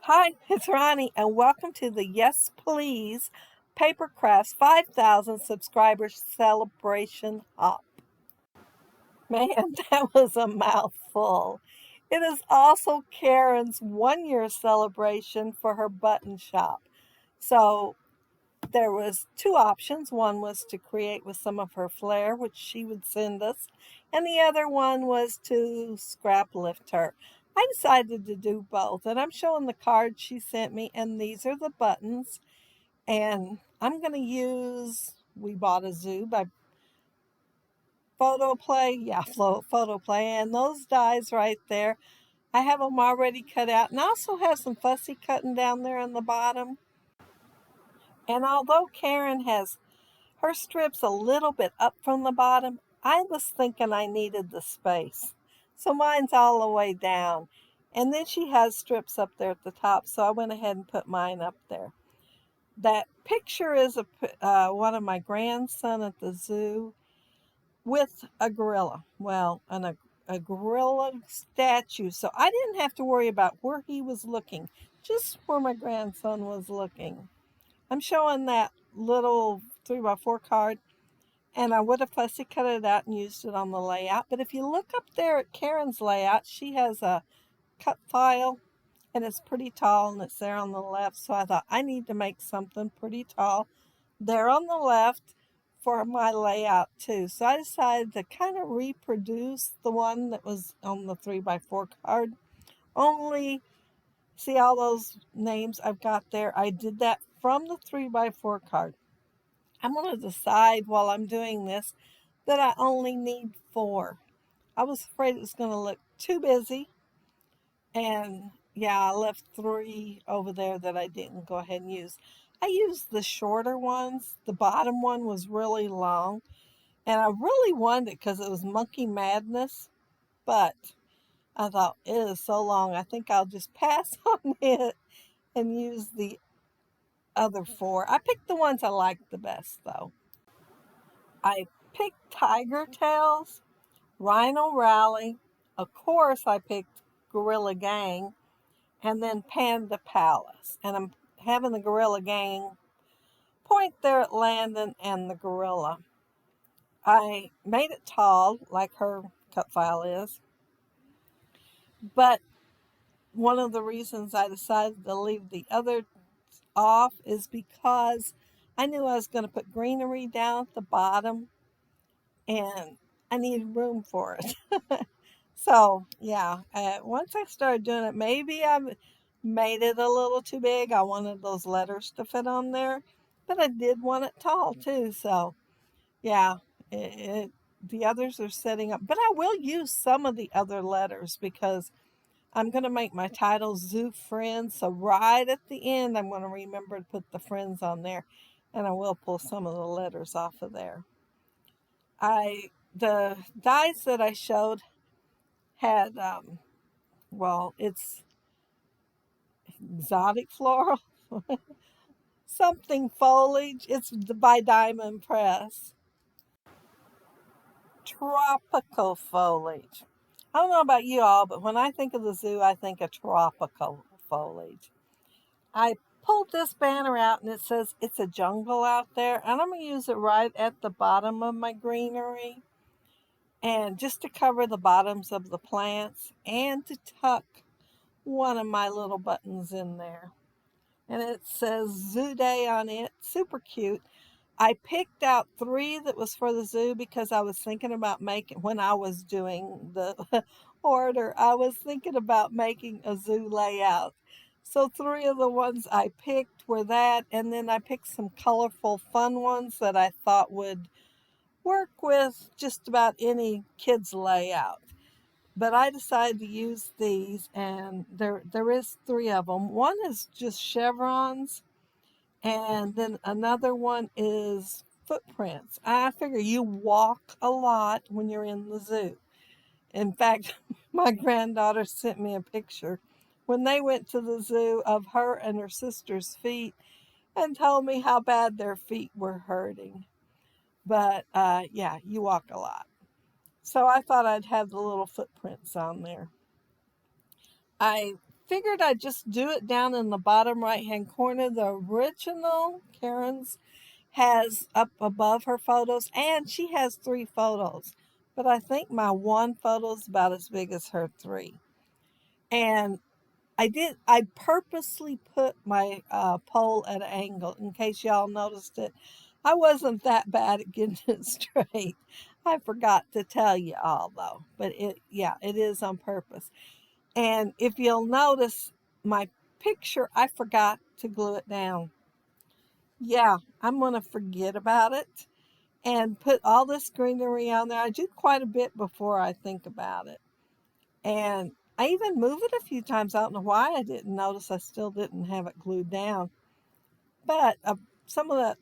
Hi, it's Roni, and welcome to the Yes Please Paper Crafts 5,000 subscribers celebration hop. Man, that was a mouthful. It is also Karen's 1 year celebration for her button shop. So there was two options. One was to create with some of her flair, which she would send us, and the other one was to scrap lift her. I decided to do both, and I'm showing the card she sent me, and these are the buttons. And I'm going to use, we bought a zoo by Photo Play. Yeah, Photo Play, and those dies right there. I have them already cut out, and I also have some fussy cutting down there on the bottom. And although Karen has her strip's a little bit up from the bottom, I was thinking I needed the space. So mine's all the way down. And then she has strips up there at the top, so I went ahead and put mine up there. That picture is one of my grandson at the zoo with a gorilla. Well, a gorilla statue. So I didn't have to worry about where he was looking, just where my grandson was looking. I'm showing that little 3x4 card, and I would have fussy cut it out and used it on the layout. But if you look up there at Karen's layout, she has a cut file, and it's pretty tall, and it's there on the left. So I thought I need to make something pretty tall there on the left for my layout too. So I decided to kind of reproduce the one that was on the 3x4 card. Only, see all those names I've got there? I did that from the 3x4 card. I'm going to decide while I'm doing this that I only need 4. I was afraid it was going to look too busy. And yeah, I left 3 over there that I didn't go ahead and use. I used the shorter ones. The bottom one was really long. And I really wanted it because it was Monkey Madness. But I thought it is so long, I think I'll just pass on it and use the other 4. I picked the ones I liked the best though. I picked Tiger Tails, Rhino Rally. Of course, I picked Gorilla Gang, and then Panda Palace. And I'm having the Gorilla Gang point there at Landon and the gorilla. I made it tall, like her cut file is, but one of the reasons I decided to leave the other off is because I knew I was going to put greenery down at the bottom, and I needed room for it. So, yeah, once I started doing it, maybe I made it a little too big. I wanted those letters to fit on there, but I did want it tall too. So, yeah, the others are setting up, but I will use some of the other letters because I'm going to make my title Zoo Friends. So, right at the end, I'm going to remember to put the friends on there, and I will pull some of the letters off of there. The dies that I showed had well, it's exotic floral, something foliage. It's by Diamond Press. Tropical foliage. I don't know about you all, but when I think of the zoo, I think of tropical foliage. I pulled this banner out and it says it's a jungle out there, and I'm going to use it right at the bottom of my greenery, and just to cover the bottoms of the plants and to tuck one of my little buttons in there. And it says Zoo Day on it. Super cute. I picked out 3 that was for the zoo because I was thinking about making, when I was doing the order, I was thinking about making a zoo layout. So 3 of the ones I picked were that, and then I picked some colorful, fun ones that I thought would work with just about any kid's layout. But I decided to use these, and there is 3 of them. One is just chevrons, and then another one is footprints. I figure you walk a lot when you're in the zoo. In fact, my granddaughter sent me a picture when they went to the zoo of her and her sister's feet and told me how bad their feet were hurting. But yeah, you walk a lot. So I thought I'd have the little footprints on there. I figured I'd just do it down in the bottom right-hand corner. The original Karen's has up above her photos, and she has 3 photos. But I think my one photo is about as big as her 3. And I purposely put my pole at an angle in case y'all noticed it. I wasn't that bad at getting it straight. I forgot to tell you all though, but yeah, it is on purpose. And if you'll notice my picture, I forgot to glue it down. Yeah, I'm going to forget about it and put all this greenery on there. I do quite a bit before I think about it. And I even move it a few times. I don't know why I didn't notice I still didn't have it glued down. But some of that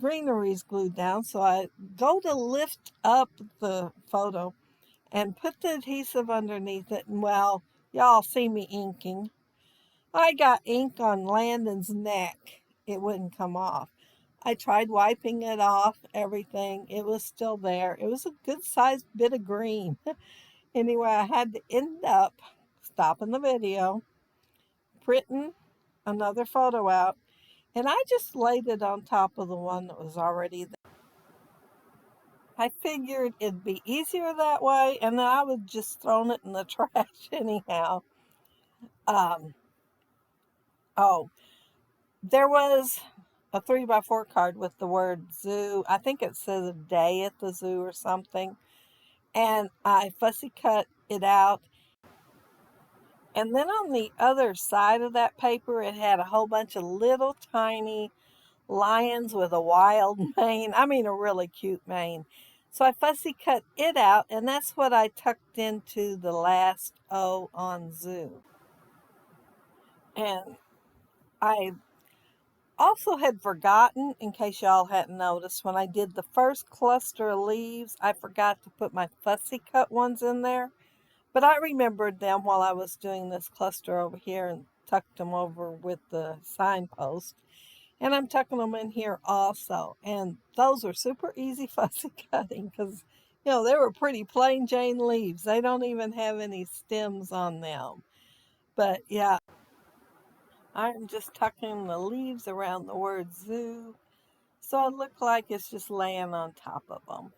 greenery is glued down, so I go to lift up the photo and put the adhesive underneath it. And well, y'all see me inking. I got ink on Landon's neck. It wouldn't come off. I tried wiping it off, everything. It was still there. It was a good sized bit of green. Anyway, I had to end up stopping the video, printing another photo out, and I just laid it on top of the one that was already there. I figured it'd be easier that way, and then I would just thrown it in the trash anyhow. Oh, there was a 3x4 card with the word zoo. I think it says a day at the zoo or something. And I fussy cut it out. And then on the other side of that paper, it had a whole bunch of little tiny lions with a wild mane. I mean, a really cute mane. So I fussy cut it out, and that's what I tucked into the last O on zoo. And I also had forgotten, in case y'all hadn't noticed, when I did the first cluster of leaves, I forgot to put my fussy cut ones in there. But I remembered them while I was doing this cluster over here and tucked them over with the signpost. And I'm tucking them in here also. And those are super easy fussy cutting because, you know, they were pretty plain Jane leaves. They don't even have any stems on them. But yeah, I'm just tucking the leaves around the word zoo. So it looked like it's just laying on top of them.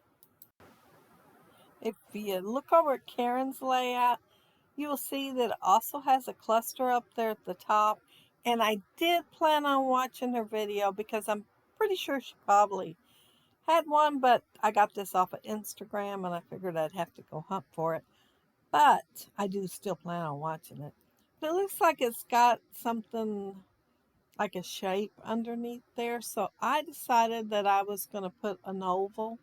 If you look over at Karen's layout, you will see that it also has a cluster up there at the top. And I did plan on watching her video because I'm pretty sure she probably had one, but I got this off of Instagram and I figured I'd have to go hunt for it. But I do still plan on watching it. But it looks like it's got something like a shape underneath there. So I decided that I was going to put an oval.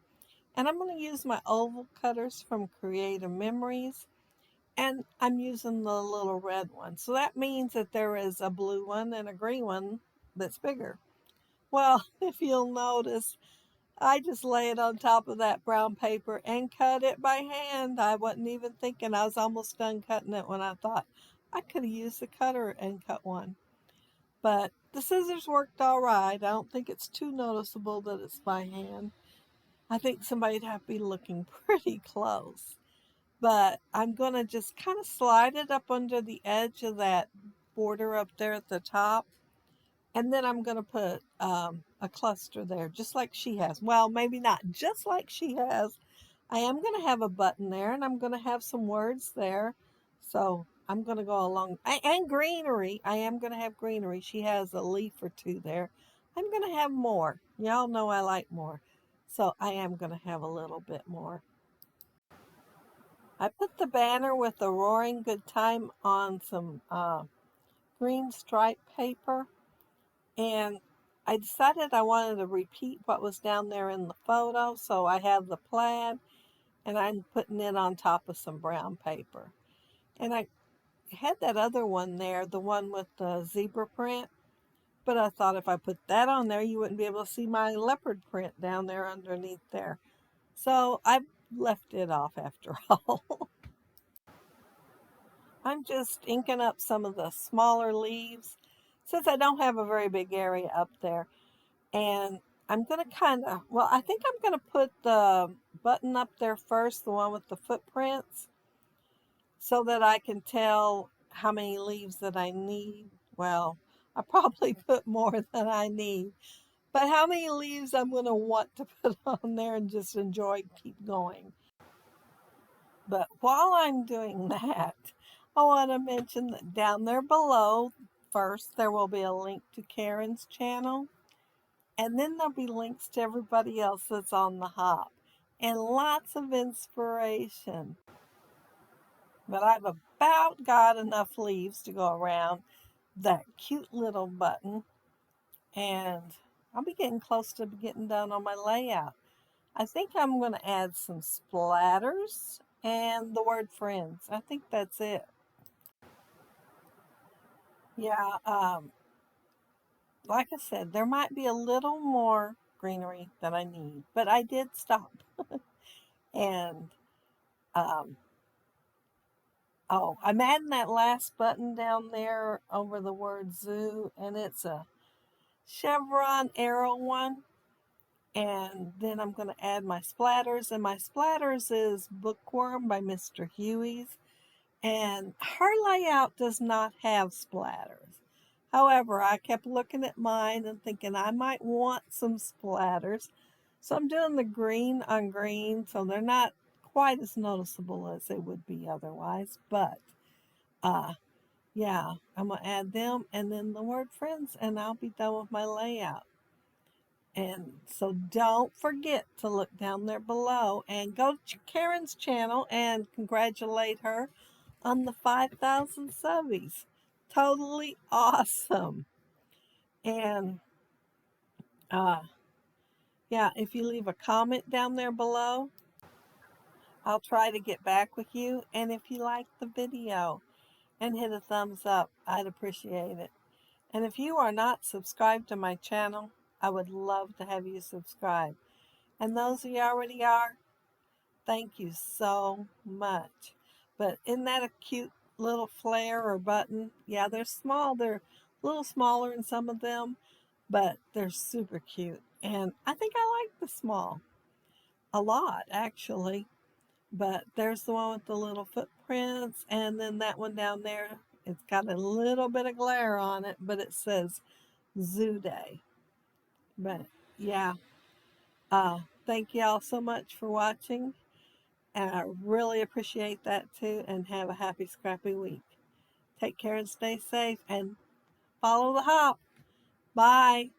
And I'm going to use my oval cutters from Creative Memories. And I'm using the little red one. So that means that there is a blue one and a green one that's bigger. Well, if you'll notice, I just lay it on top of that brown paper and cut it by hand. I wasn't even thinking. I was almost done cutting it when I thought I could have used the cutter and cut one. But the scissors worked all right. I don't think it's too noticeable that it's by hand. I think somebody'd have to be looking pretty close. But I'm going to just kind of slide it up under the edge of that border up there at the top. And then I'm going to put a cluster there, just like she has. Well, maybe not just like she has. I am going to have a button there, and I'm going to have some words there. So I'm going to go along. And greenery. I am going to have greenery. She has a leaf or 2 there. I'm going to have more. Y'all know I like more. So I am going to have a little bit more. I put the banner with the Roaring Good Time on some green stripe paper, and I decided I wanted to repeat what was down there in the photo, so I have the plaid, and I'm putting it on top of some brown paper. And I had that other one there, the one with the zebra print, but I thought if I put that on there, you wouldn't be able to see my leopard print down there underneath there. So I left it off after all. I'm just inking up some of the smaller leaves since I don't have a very big area up there. And I'm going to I think I'm going to put the button up there first, the one with the footprints, so that I can tell how many leaves that I need. Well, I probably put more than I need. But how many leaves I'm going to want to put on there and just enjoy, keep going. But while I'm doing that, I want to mention that down there below, first there will be a link to Karen's channel, and then there'll be links to everybody else that's on the hop, and lots of inspiration. But I've about got enough leaves to go around that cute little button, and I'll be getting close to getting done on my layout. I think I'm going to add some splatters and the word friends. I think that's it. Yeah, like I said, there might be a little more greenery that I need, but I did stop. And, um, oh, I'm adding that last button down there over the word zoo, and it's a chevron arrow one. And then I'm going to add my splatters, and my splatters is Bookworm by Mr. Huey's. And her layout does not have splatters. However, I kept looking at mine and thinking I might want some splatters. So I'm doing the green on green, so they're not quite as noticeable as they would be otherwise. But yeah, I'm going to add them and then the word friends, and I'll be done with my layout. And so don't forget to look down there below and go to Karen's channel and congratulate her on the 5,000 subbies. Totally awesome. And yeah, if you leave a comment down there below, I'll try to get back with you. And if you like the video and hit a thumbs up, I'd appreciate it. And if you are not subscribed to my channel, I would love to have you subscribe. And those of you already are, thank you so much. But isn't that a cute little flare or button? Yeah, they're small. They're a little smaller in some of them, but they're super cute. And I think I like the small a lot, actually. But there's the one with the little footprints, and then that one down there, it's got a little bit of glare on it, but it says Zoo Day. But yeah, thank you all so much for watching. And I really appreciate that too. And have a happy, scrappy week. Take care and stay safe and follow the hop. Bye.